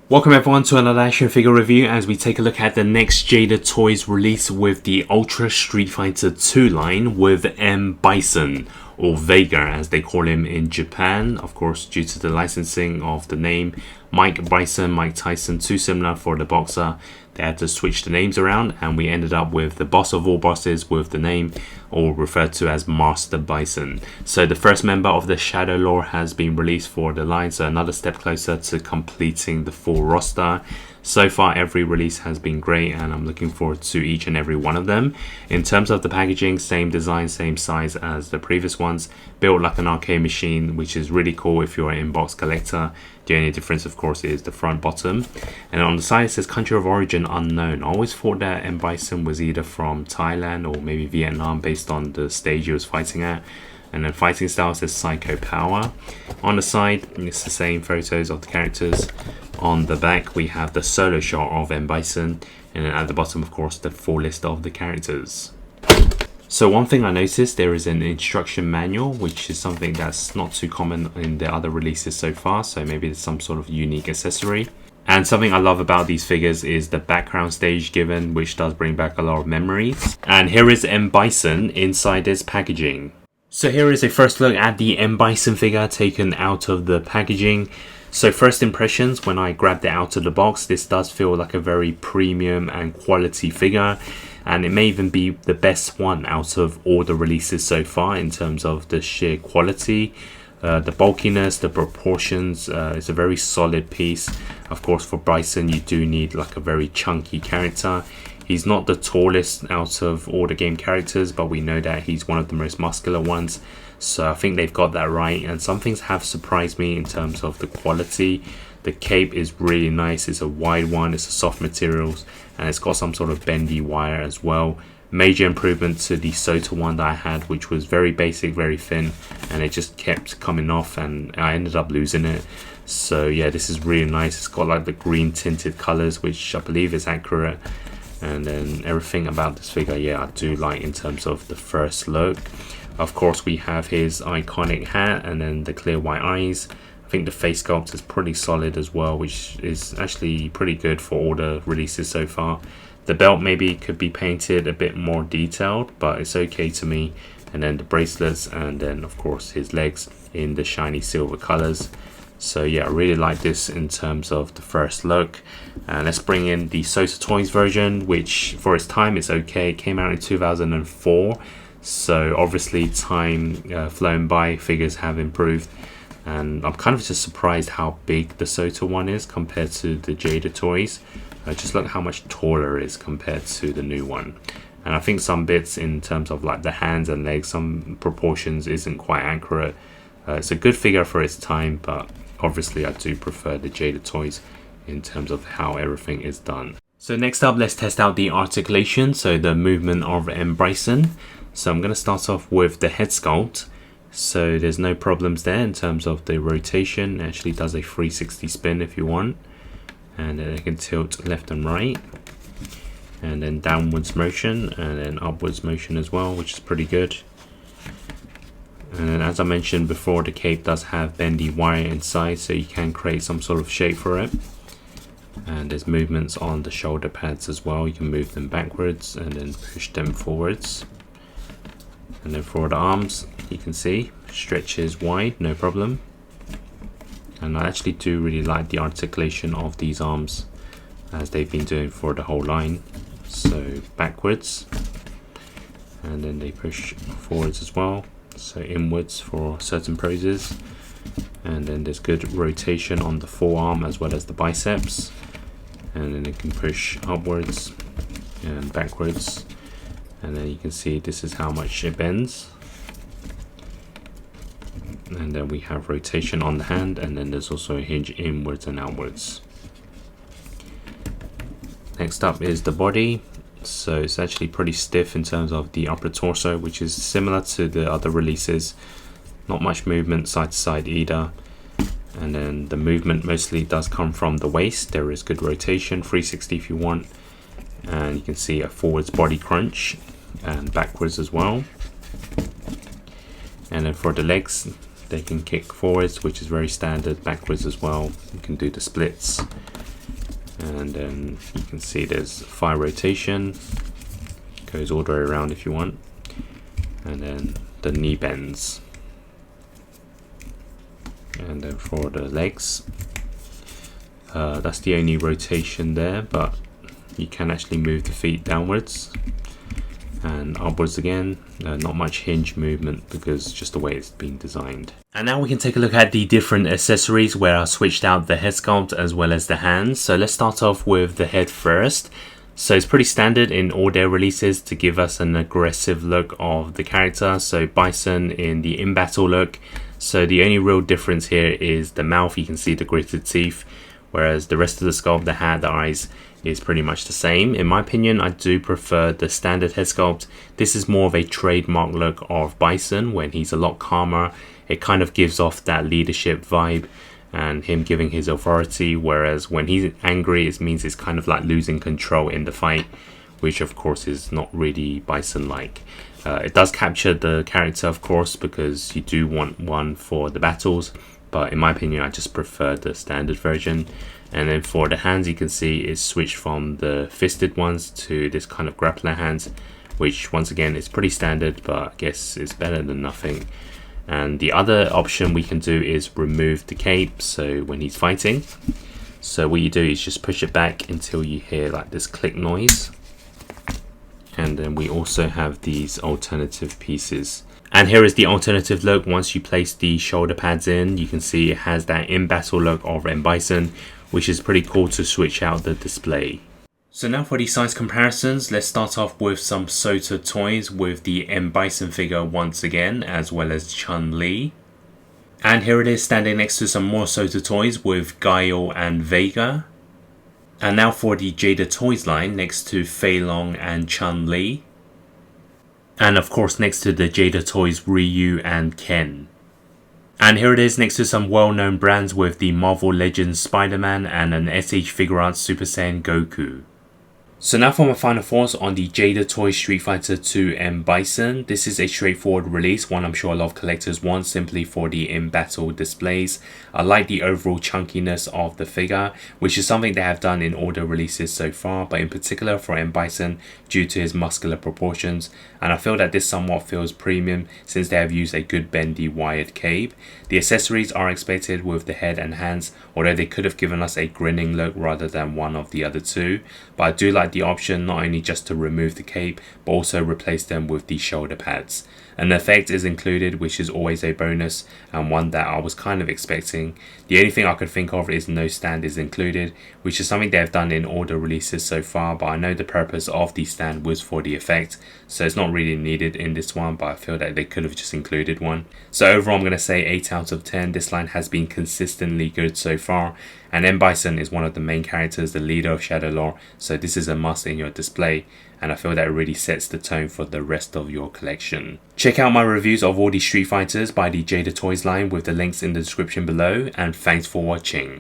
Welcome everyone to another action figure review as we take a look at the next Jada toys release with the Ultra Street Fighter 2 line with M.Bison, or Vega as they call him in Japan, of course due to the licensing of the name Mike Bison, Mike Tyson, too similar for the boxer. They had to switch the names around and we ended up with the boss of all bosses with the name, or referred to as Master Bison. So the first member of the Shadow Lore has been released for the line, so another step closer to completing the full roster. So far every release has been great and I'm looking forward to each and every one of them. In terms of the packaging, same design, same size as the previous ones, built like an arcade machine, which is really cool if you're an inbox collector. The only difference of course is the front bottom, and on the side it says country of origin unknown. I always thought that M.Bison was either from Thailand or maybe Vietnam based on the stage he was fighting at. And then fighting style says Psycho Power. On the side it's the same photos of the characters. On the back we have the solo shot of M.Bison, and then at the bottom of course the full list of the characters. So one thing I noticed, there is an instruction manual, which is something that's not too common in the other releases so far, so maybe it's some sort of unique accessory. And something I love about these figures is the background stage given, which does bring back a lot of memories. And here is M.Bison inside this packaging. So here is a first look at the M.Bison figure taken out of the packaging. So first impressions, when I grabbed it out of the box, this does feel like a very premium and quality figure. And it may even be the best one out of all the releases so far in terms of the sheer quality, the bulkiness, the proportions. It's a very solid piece. Of course for Bison you do need like a very chunky character. He's not the tallest out of all the game characters, but we know that he's one of the most muscular ones. So I think they've got that right, and some things have surprised me in terms of the quality. The cape is really nice, it's a wide one, it's a soft materials, and it's got some sort of bendy wire as well. Major improvement to the Sota one that I had, which was very basic, very thin, and it just kept coming off and I ended up losing it. So yeah, this is really nice. It's got like the green tinted colors, which I believe is accurate. And then everything about this figure, yeah, I do like in terms of the first look. Of course we have his iconic hat and then the clear white eyes. I think the face sculpt is pretty solid as well, which is actually pretty good for all the releases so far. The belt maybe could be painted a bit more detailed, but it's okay to me. And then the bracelets, and then of course his legs in the shiny silver colors. So yeah, I really like this in terms of the first look. And let's bring in the Sota Toys version, which for its time is okay. It came out in 2004, so obviously time flown by, figures have improved. And I'm kind of just surprised how big the Sota one is compared to the Jada toys. Just look how much taller it is compared to the new one. And I think some bits in terms of like the hands and legs, some proportions isn't quite accurate. It's a good figure for its time, but obviously I do prefer the Jada toys in terms of how everything is done. So next up, let's test out the articulation, so the movement of M.Bison. So I'm going to start off with the head sculpt. So there's no problems there in terms of the rotation. It actually does a 360 spin if you want. And then it can tilt left and right. And then downwards motion and then upwards motion as well, which is pretty good. And then as I mentioned before, the cape does have bendy wire inside, so you can create some sort of shape for it. And there's movements on the shoulder pads as well. You can move them backwards and then push them forwards. And then for the arms, you can see stretches wide, no problem. And I actually do really like the articulation of these arms, as they've been doing for the whole line. So backwards, and then they push forwards as well, so inwards for certain poses. And then there's good rotation on the forearm as well as the biceps, and then it can push upwards and backwards. And then you can see this is how much it bends. And then we have rotation on the hand, and then there's also a hinge inwards and outwards. Next up is the body. So it's actually pretty stiff in terms of the upper torso, which is similar to the other releases. Not much movement side to side either. And then the movement mostly does come from the waist. There is good rotation, 360 if you want. And you can see a forwards body crunch and backwards as well. And then for the legs, they can kick forwards, which is very standard, backwards as well. You can do the splits. And then you can see there's fire rotation, goes all the way around if you want, and then the knee bends. And then for the legs, that's the only rotation there, but you can actually move the feet downwards and upwards again. Not much hinge movement because just the way it's been designed. And now we can take a look at the different accessories where I switched out the head sculpt as well as the hands. So let's start off with the head first. So it's pretty standard in all their releases to give us an aggressive look of the character. So Bison in the in-battle look. So the only real difference here is the mouth. You can see the gritted teeth, whereas the rest of the sculpt, the hat, the eyes, is pretty much the same. In my opinion, I do prefer the standard head sculpt. This is more of a trademark look of Bison when he's a lot calmer. It kind of gives off that leadership vibe and him giving his authority, whereas when he's angry, it means it's kind of like losing control in the fight, which of course is not really Bison-like. It does capture the character, of course, because you do want one for the battles, but in my opinion, I just prefer the standard version. And then for the hands, you can see it's switched from the fisted ones to this kind of grappler hands, which once again is pretty standard, but I guess it's better than nothing. And the other option we can do is remove the cape, so when he's fighting. So what you do is just push it back until you hear like this click noise. And then we also have these alternative pieces. And here is the alternative look. Once you place the shoulder pads in, you can see it has that in-battle look of M.Bison, which is pretty cool to switch out the display. So now for the size comparisons, let's start off with some SOTA toys with the M.Bison figure once again, as well as Chun-Li. And here it is standing next to some more SOTA toys with Guile and Vega. And now for the Jada toys line next to Fei Long and Chun-Li. And of course next to the Jada toys Ryu and Ken. And here it is next to some well-known brands with the Marvel Legends Spider-Man and an SH Figuarts Super Saiyan Goku. So now for my final thoughts on the Jada Toy Street Fighter 2 M.Bison. This is a straightforward release, one I'm sure a lot of collectors want simply for the in-battle displays. I like the overall chunkiness of the figure, which is something they have done in all the releases so far, but in particular for M.Bison due to his muscular proportions. And I feel that this somewhat feels premium since they have used a good bendy wired cape. The accessories are expected with the head and hands, although they could have given us a grinning look rather than one of the other two. But I do like the option not only just to remove the cape, but also replace them with the shoulder pads. An effect is included, which is always a bonus and one that I was kind of expecting. The only thing I could think of is no stand is included, which is something they have done in all the releases so far, but I know the purpose of the stand was for the effect, so it's not really needed in this one, but I feel that they could have just included one. So overall I'm going to say 8 out of 10. This line has been consistently good so far, and M.Bison is one of the main characters, the leader of Shadow Lore, so this is a must in your display, and I feel that it really sets the tone for the rest of your collection. Check out my reviews of all these Street Fighters by the Jada Toys line with the links in the description below, and thanks for watching.